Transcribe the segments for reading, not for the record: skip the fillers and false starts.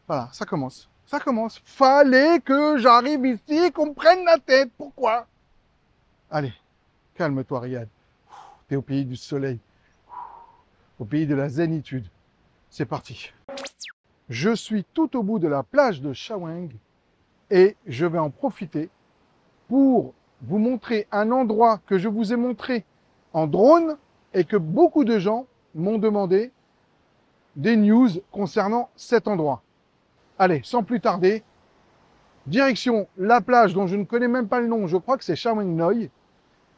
Voilà, ça commence. Ça commence. Fallait que j'arrive ici, qu'on me prenne la tête. Pourquoi? Allez, calme-toi, Riyad. T'es au pays du soleil, au pays de la zénitude. C'est parti. Je suis tout au bout de la plage de Chaweng et je vais en profiter pour vous montrer un endroit que je vous ai montré en drone et que beaucoup de gens m'ont demandé des news concernant cet endroit. Allez, sans plus tarder, direction la plage dont je ne connais même pas le nom, je crois que c'est Chaweng Noi.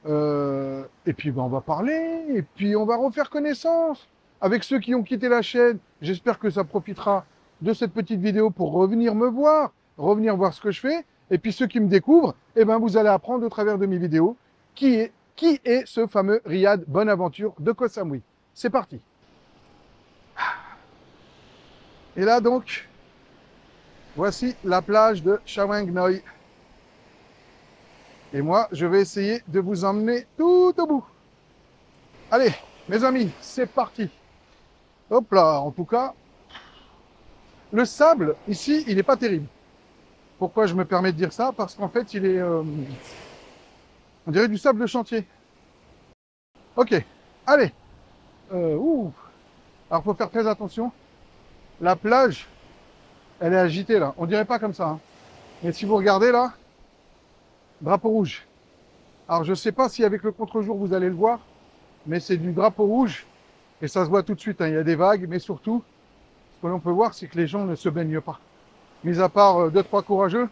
Et puis ben, on va parler, et puis on va refaire connaissance avec ceux qui ont quitté la chaîne. J'espère que ça profitera de cette petite vidéo pour revenir me voir, revenir voir ce que je fais. Et puis ceux qui me découvrent, eh ben, vous allez apprendre au travers de mes vidéos qui est ce fameux Riyad Bonaventure de Koh Samui. C'est parti. Et là donc, voici la plage de Chaweng Noi. Et moi, je vais essayer de vous emmener tout au bout. Allez, mes amis, c'est parti. Hop là, en tout cas, le sable, ici, il n'est pas terrible. Pourquoi je me permets de dire ça? Parce qu'en fait, il est, on dirait du sable de chantier. Ok, allez. Ouh. Alors, faut faire très attention. La plage, elle est agitée là. On dirait pas comme ça, hein. Mais si vous regardez là, drapeau rouge. Alors, je sais pas si avec le contre-jour vous allez le voir, mais c'est du drapeau rouge et ça se voit tout de suite, hein. Il y a des vagues, mais surtout, ce que l'on peut voir, c'est que les gens ne se baignent pas. Mis à part deux, trois courageux,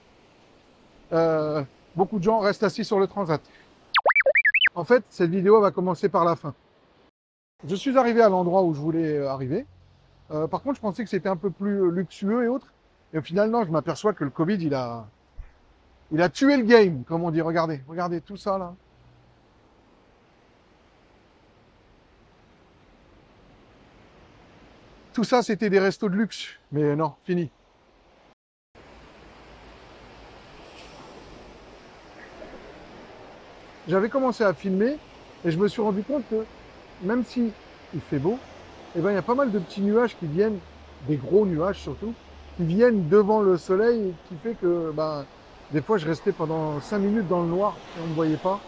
euh, beaucoup de gens restent assis sur le transat. En fait, cette vidéo va commencer par la fin. Je suis arrivé à l'endroit où je voulais arriver. Par contre, je pensais que c'était un peu plus luxueux et autres. Et au final, non, je m'aperçois que le Covid, il a tué le game, comme on dit. Regardez, regardez tout ça là. Tout ça, c'était des restos de luxe. Mais non, fini. J'avais commencé à filmer et je me suis rendu compte que même si il fait beau, eh ben, il y a pas mal de petits nuages qui viennent, des gros nuages surtout, qui viennent devant le soleil et qui fait que ben, des fois je restais pendant 5 minutes dans le noir et on ne me voyait pas.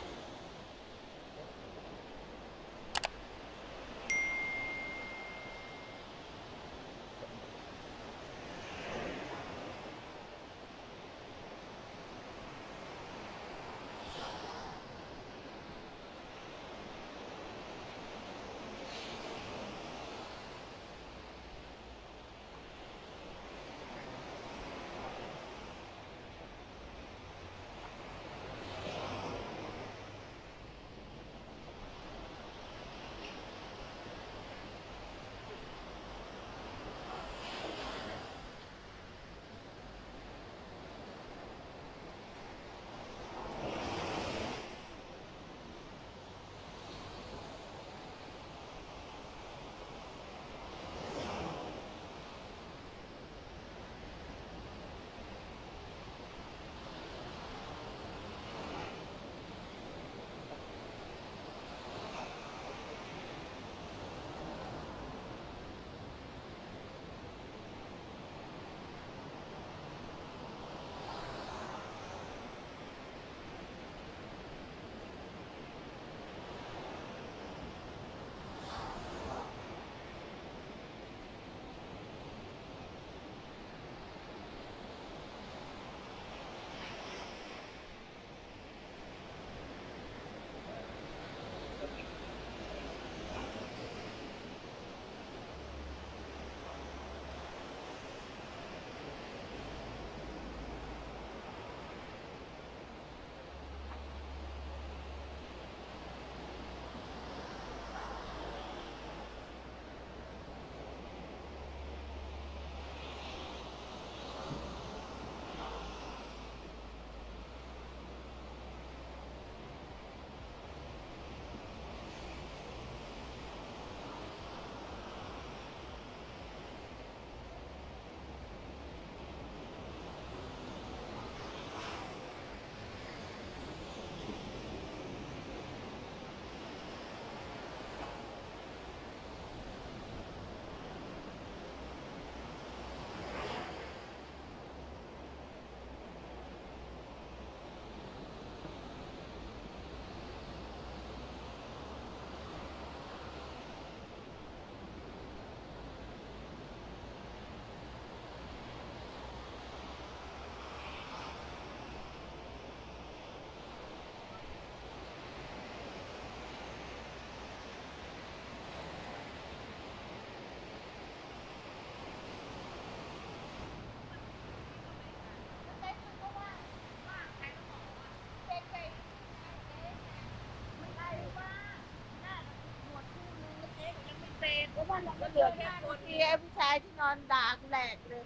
ก็เหลือแค่คนที่ไอ้ผู้ชายที่นอนด่ากูแหลกเลย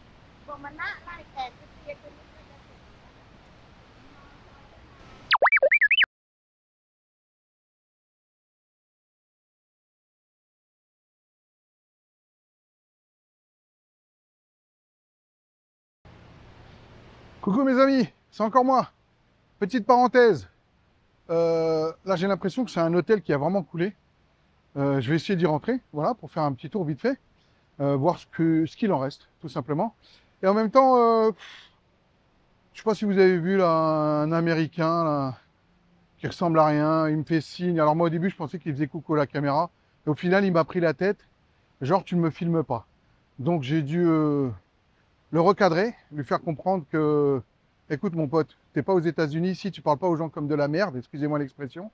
บอกมันนะไล่แขกจะเกลียดกัน Coucou mes amis, c'est encore moi. Petite parenthèse. Là, j'ai l'impression que c'est un hôtel qui a vraiment coulé. Je vais essayer d'y rentrer, voilà, pour faire un petit tour vite fait, voir ce qu'il en reste, tout simplement. Et en même temps, je sais pas si vous avez vu là, un Américain là, qui ressemble à rien, il me fait signe. Alors moi au début, je pensais qu'il faisait coucou à la caméra. Et au final, il m'a pris la tête. Genre, tu ne me filmes pas. Donc j'ai dû le recadrer, lui faire comprendre que, écoute mon pote, t'es pas aux États-Unis, ici tu parles pas aux gens comme de la merde, excusez-moi l'expression.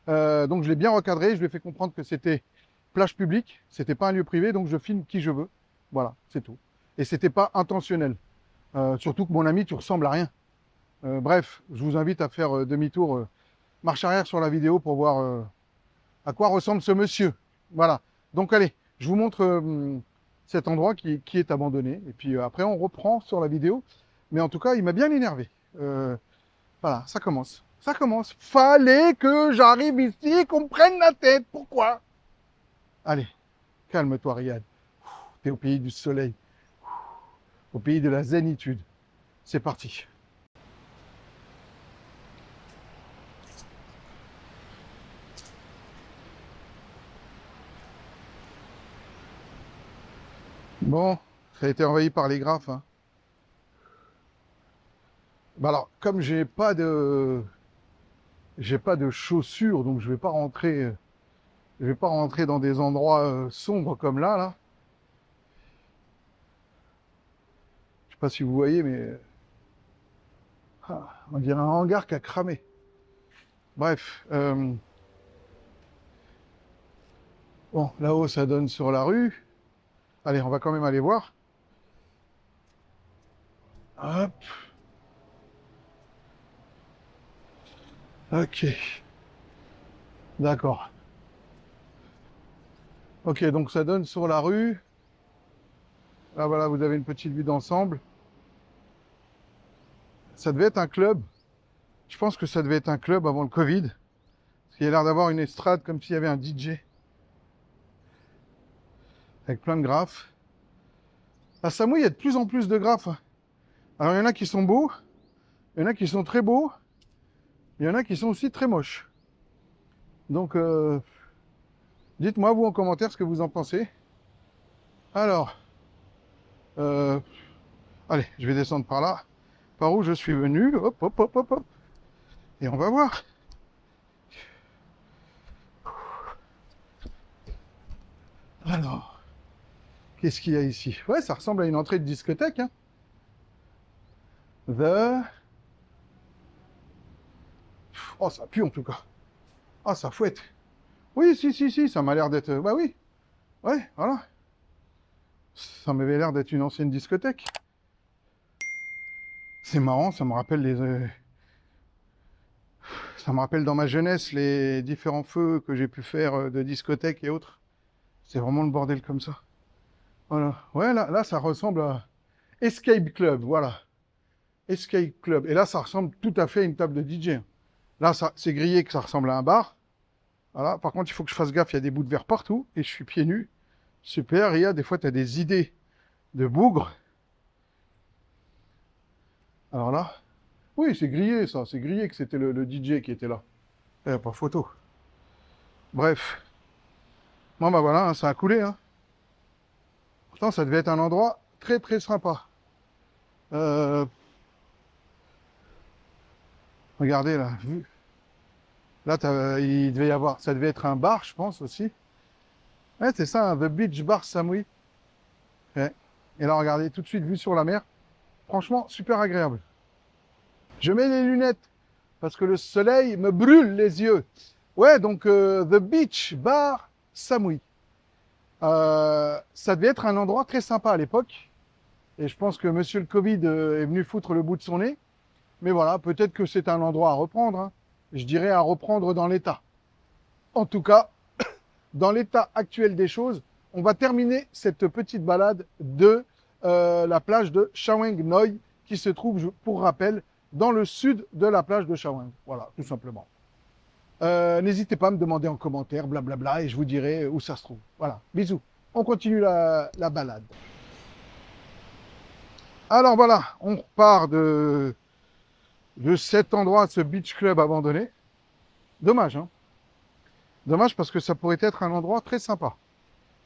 Donc je l'ai bien recadré, je lui ai fait comprendre que c'était plage publique, c'était pas un lieu privé, donc je filme qui je veux. Voilà, c'est tout. Et c'était pas intentionnel. Surtout que mon ami, tu ressembles à rien. Bref, je vous invite à faire demi-tour, marche arrière sur la vidéo pour voir à quoi ressemble ce monsieur. Voilà. Donc allez, je vous montre cet endroit qui est abandonné. Et puis après, on reprend sur la vidéo. Mais en tout cas, il m'a bien énervé. Voilà, ça commence. Ça commence. Fallait que j'arrive ici, qu'on me prenne la tête. Pourquoi? Allez, calme-toi, Riyad. T'es au pays du soleil. Au pays de la zénitude. C'est parti. Bon, ça a été envahi par les graphes. Hein. Bah alors, comme j'ai pas de chaussures, donc je vais pas rentrer dans des endroits sombres comme là. Je sais pas si vous voyez, mais on dirait un hangar qui a cramé. Bref, bon, là-haut, ça donne sur la rue. Allez, on va quand même aller voir. Hop. Ok. D'accord. Ok, donc ça donne sur la rue. Là, voilà, vous avez une petite vue d'ensemble. Ça devait être un club. Je pense que ça devait être un club avant le Covid. Parce qu'il y a l'air d'avoir une estrade comme s'il y avait un DJ. Avec plein de graphes. À Samui, il y a de plus en plus de graphes. Alors, il y en a qui sont beaux. Il y en a qui sont très beaux. Il y en a qui sont aussi très moches. Donc, dites-moi, vous, en commentaire, ce que vous en pensez. Alors, euh, allez, je vais descendre par là. Par où je suis venu. Hop, hop, hop, hop, hop. Et on va voir. Alors, qu'est-ce qu'il y a ici? Ouais, ça ressemble à une entrée de discothèque. Hein. The... Oh, ça pue en tout cas. Ah, ça fouette. Oui, si, ça m'a l'air d'être... Bah oui. Ouais, voilà. Ça m'avait l'air d'être une ancienne discothèque. C'est marrant, ça me rappelle ça me rappelle dans ma jeunesse les différents feux que j'ai pu faire de discothèques et autres. C'est vraiment le bordel comme ça. Voilà. Ouais, là, ça ressemble à Escape Club, voilà. Escape Club. Et là, ça ressemble tout à fait à une table de DJ. Là, c'est grillé que ça ressemble à un bar. Voilà. Par contre, il faut que je fasse gaffe, il y a des bouts de verre partout et je suis pieds nus. Super, Ria, des fois, tu as des idées de bougres. Alors là, oui, c'est grillé, ça. C'est grillé que c'était le DJ qui était là. Pas photo. Bref. Bon, bah voilà, hein, ça a coulé. Hein. Pourtant, ça devait être un endroit très, très sympa. Euh, Regardez, là. Là, il devait y avoir... Ça devait être un bar, je pense, aussi. Ouais, c'est ça, hein, The Beach Bar Samui. Ouais. Et là, regardez, tout de suite, vue sur la mer. Franchement, super agréable. Je mets les lunettes parce que le soleil me brûle les yeux. Ouais, donc The Beach Bar Samui. Ça devait être un endroit très sympa à l'époque. Et je pense que monsieur le Covid est venu foutre le bout de son nez. Mais voilà, peut-être que c'est un endroit à reprendre. Hein. Je dirais à reprendre dans l'état. En tout cas, dans l'état actuel des choses, on va terminer cette petite balade de la plage de Chaweng Noi, qui se trouve, pour rappel, dans le sud de la plage de Chaweng. Voilà, tout simplement. N'hésitez pas à me demander en commentaire, blablabla, et je vous dirai où ça se trouve. Voilà, bisous. On continue la balade. Alors voilà, on repart de cet endroit, de ce beach club abandonné. Dommage, hein. Dommage parce que ça pourrait être un endroit très sympa.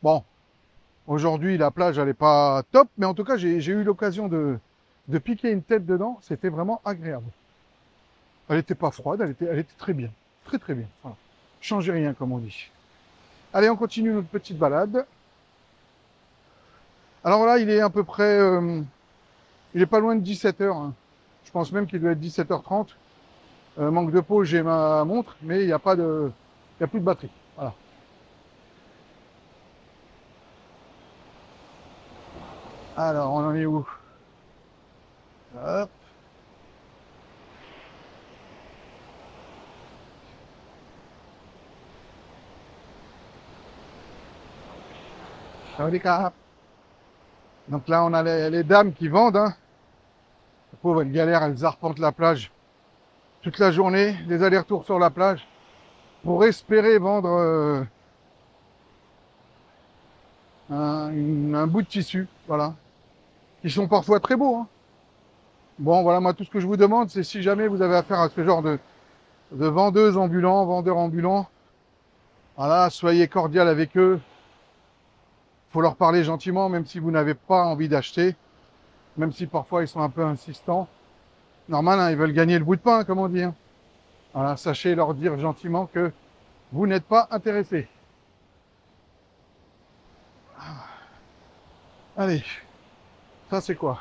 Bon, aujourd'hui la plage elle n'est pas top, mais en tout cas j'ai eu l'occasion de piquer une tête dedans. C'était vraiment agréable. Elle n'était pas froide, elle était très bien. Très très bien. Voilà. Changez rien comme on dit. Allez, on continue notre petite balade. Alors là, il est à peu près... il est pas loin de 17h. Hein. Je pense même qu'il doit être 17h30. Manque de peau, j'ai ma montre, mais il n'y a pas de... Il n'y a plus de batterie. Voilà. Alors, on en est où? Hop. Donc là, on a les dames qui vendent. Hein. La pauvre, elle galère, elles arpentent la plage toute la journée, des allers-retours sur la plage, pour espérer vendre un bout de tissu. Voilà. Ils sont parfois très beaux. Hein. Bon, voilà, moi, tout ce que je vous demande, c'est si jamais vous avez affaire à ce genre de vendeuses ambulants, vendeurs ambulants, voilà, soyez cordial avec eux. Faut leur parler gentiment, même si vous n'avez pas envie d'acheter, même si parfois ils sont un peu insistants. Normal, hein, ils veulent gagner le bout de pain, comme on dit. Hein. Voilà, sachez leur dire gentiment que vous n'êtes pas intéressé. Allez, ça c'est quoi?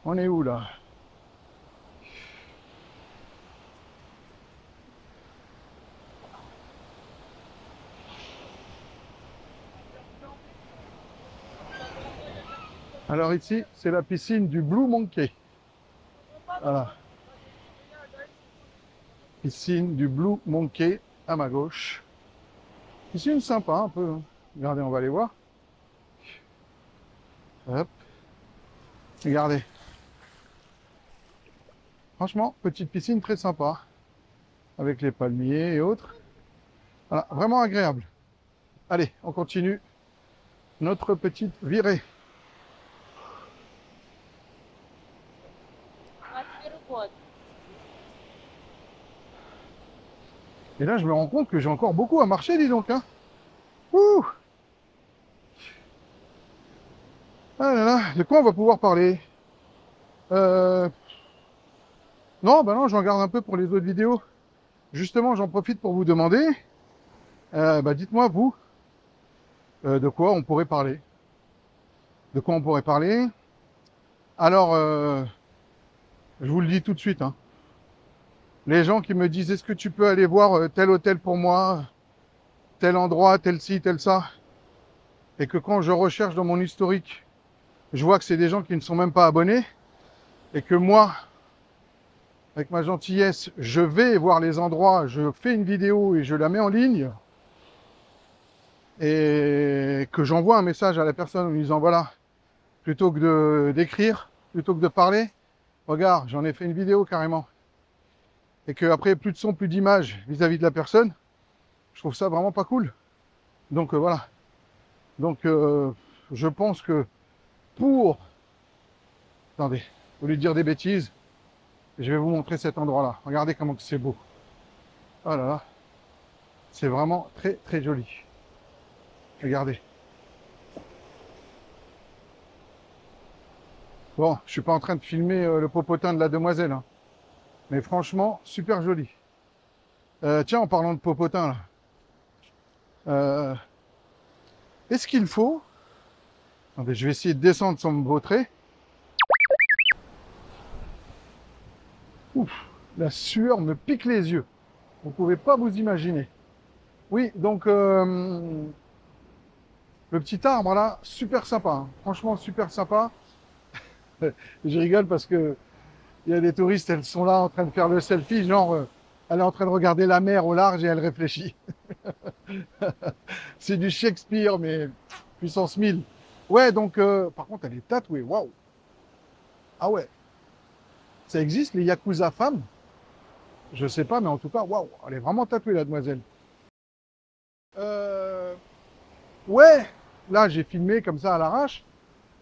On est où là? Alors ici, c'est la piscine du Blue Monkey. Voilà. Piscine du Blue Monkey à ma gauche. Piscine sympa un peu. Hein. Regardez, on va aller voir. Hop. Regardez. Franchement, petite piscine très sympa. Avec les palmiers et autres. Voilà, vraiment agréable. Allez, on continue notre petite virée. Et là, je me rends compte que j'ai encore beaucoup à marcher, dis donc. Hein. Ouh. Ah là là, de quoi on va pouvoir parler? Non, bah non, j'en garde un peu pour les autres vidéos. Justement, j'en profite pour vous demander, bah dites-moi, vous, de quoi on pourrait parler? De quoi on pourrait parler? Alors, je vous le dis tout de suite, hein. Les gens qui me disent, est-ce que tu peux aller voir tel hôtel pour moi, tel endroit, tel ci, tel ça, et que quand je recherche dans mon historique, je vois que c'est des gens qui ne sont même pas abonnés, et que moi, avec ma gentillesse, je vais voir les endroits, je fais une vidéo et je la mets en ligne, et que j'envoie un message à la personne en lui disant, voilà, plutôt que d'écrire, plutôt que de parler, regarde, j'en ai fait une vidéo carrément. Et qu'après, plus de son, plus d'image vis-à-vis de la personne, je trouve ça vraiment pas cool. Donc voilà. Donc je pense que pour... Attendez, au lieu de dire des bêtises, je vais vous montrer cet endroit-là. Regardez comment c'est beau. Oh là là. C'est vraiment très très joli. Regardez. Bon, je suis pas en train de filmer le popotin de la demoiselle. Hein. Mais franchement, super joli. Tiens, en parlant de popotin, là. Est-ce qu'il faut... Attendez, je vais essayer de descendre sans me vautrer. Ouf, la sueur me pique les yeux. Vous ne pouvez pas vous imaginer. Oui, donc... le petit arbre, là, super sympa. Hein. Franchement, super sympa. Je rigole parce que il y a des touristes, elles sont là en train de faire le selfie, genre... Elle est en train de regarder la mer au large et elle réfléchit. C'est du Shakespeare, mais puissance 1000. Ouais, donc, par contre, elle est tatouée. Waouh. Ah ouais. Ça existe, les Yakuza femmes? Je sais pas, mais en tout cas, waouh. Elle est vraiment tatouée, la demoiselle. Euh, ouais. Là, j'ai filmé comme ça à l'arrache.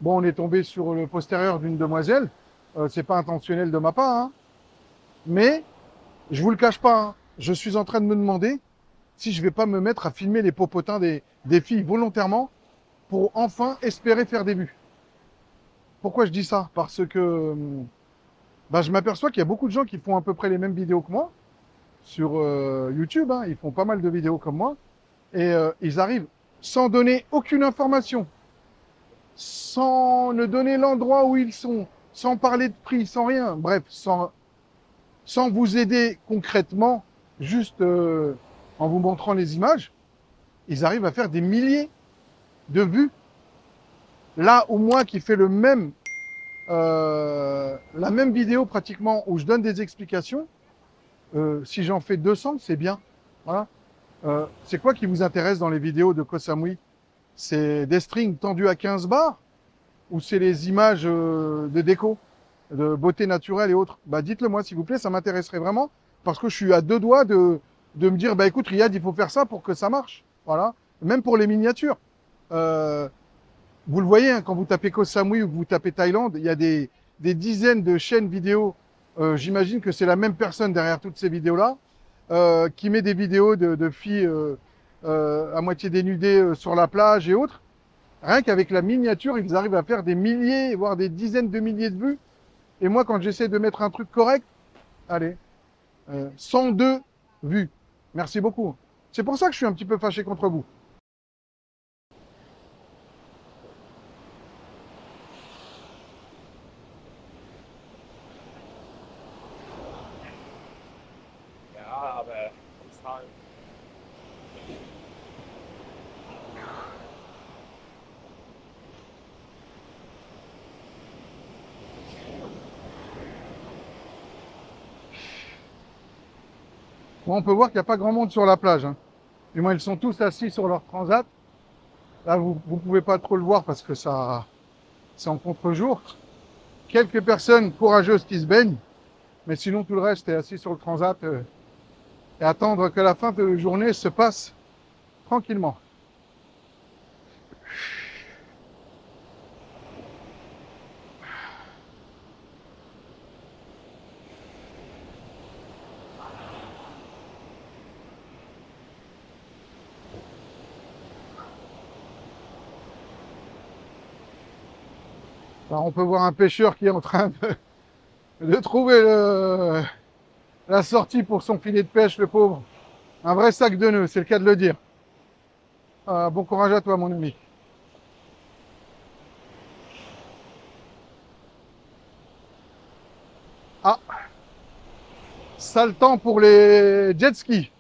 Bon, on est tombé sur le postérieur d'une demoiselle. C'est pas intentionnel de ma part, hein. Mais, je vous le cache pas, hein, je suis en train de me demander si je vais pas me mettre à filmer les popotins des filles volontairement pour enfin espérer faire des vues. Pourquoi je dis ça? Parce que bah, je m'aperçois qu'il y a beaucoup de gens qui font à peu près les mêmes vidéos que moi sur YouTube, hein. Ils font pas mal de vidéos comme moi. Et ils arrivent sans donner aucune information, sans ne donner l'endroit où ils sont, sans parler de prix, sans rien. Bref, sans vous aider concrètement, juste en vous montrant les images. Ils arrivent à faire des milliers de vues. Là où moi qui fais la même vidéo pratiquement où je donne des explications, si j'en fais 200, c'est bien. Voilà. C'est quoi qui vous intéresse dans les vidéos de Koh Samui? C'est des strings tendus à 15 bars ou c'est les images de déco, de beauté naturelle et autres? Bah dites-le moi s'il vous plaît, ça m'intéresserait vraiment parce que je suis à deux doigts de me dire bah écoute Riyad, il faut faire ça pour que ça marche. Voilà. Même pour les miniatures. Vous le voyez, hein, quand vous tapez Koh Samui ou que vous tapez Thaïlande, il y a des dizaines de chaînes vidéo. J'imagine que c'est la même personne derrière toutes ces vidéos-là, qui met des vidéos de filles à moitié dénudées sur la plage et autres. Rien qu'avec la miniature, ils arrivent à faire des milliers, voire des dizaines de milliers de vues. Et moi, quand j'essaie de mettre un truc correct, allez, 102 vues. Merci beaucoup. C'est pour ça que je suis un petit peu fâché contre vous. Ja, aber ist halt. Bon, on peut voir qu'il n'y a pas grand monde sur la plage, hein. Du moins, ils sont tous assis sur leur transat. Là, vous ne pouvez pas trop le voir parce que ça, c'est en contre-jour. Quelques personnes courageuses qui se baignent, mais sinon tout le reste est assis sur le transat et attendre que la fin de journée se passe tranquillement. Alors, on peut voir un pêcheur qui est en train de trouver la sortie pour son filet de pêche, le pauvre. Un vrai sac de nœuds, c'est le cas de le dire. Bon courage à toi, mon ami. Ah, sale temps pour les jet skis.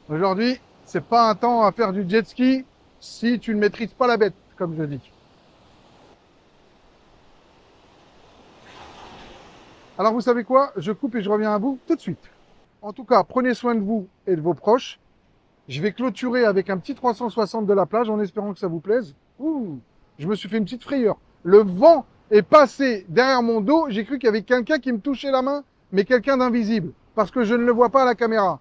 Aujourd'hui, c'est pas un temps à faire du jet ski si tu ne maîtrises pas la bête, comme je dis. Alors vous savez quoi? Je coupe et je reviens à vous tout de suite. En tout cas, prenez soin de vous et de vos proches. Je vais clôturer avec un petit 360 de la plage en espérant que ça vous plaise. Ouh, je me suis fait une petite frayeur. Le vent est passé derrière mon dos. J'ai cru qu'il y avait quelqu'un qui me touchait la main, mais quelqu'un d'invisible, parce que je ne le vois pas à la caméra.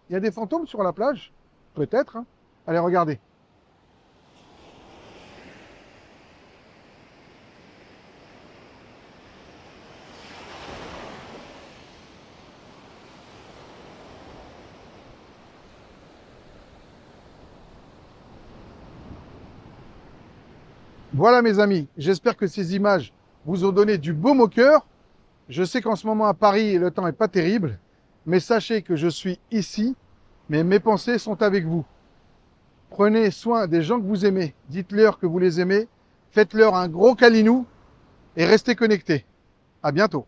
Il y a des fantômes sur la plage? Peut-être, hein. Allez, regardez. Voilà mes amis, j'espère que ces images vous ont donné du baume au cœur. Je sais qu'en ce moment à Paris, le temps n'est pas terrible, mais sachez que je suis ici, mais mes pensées sont avec vous. Prenez soin des gens que vous aimez, dites-leur que vous les aimez, faites-leur un gros câlinou et restez connectés. À bientôt.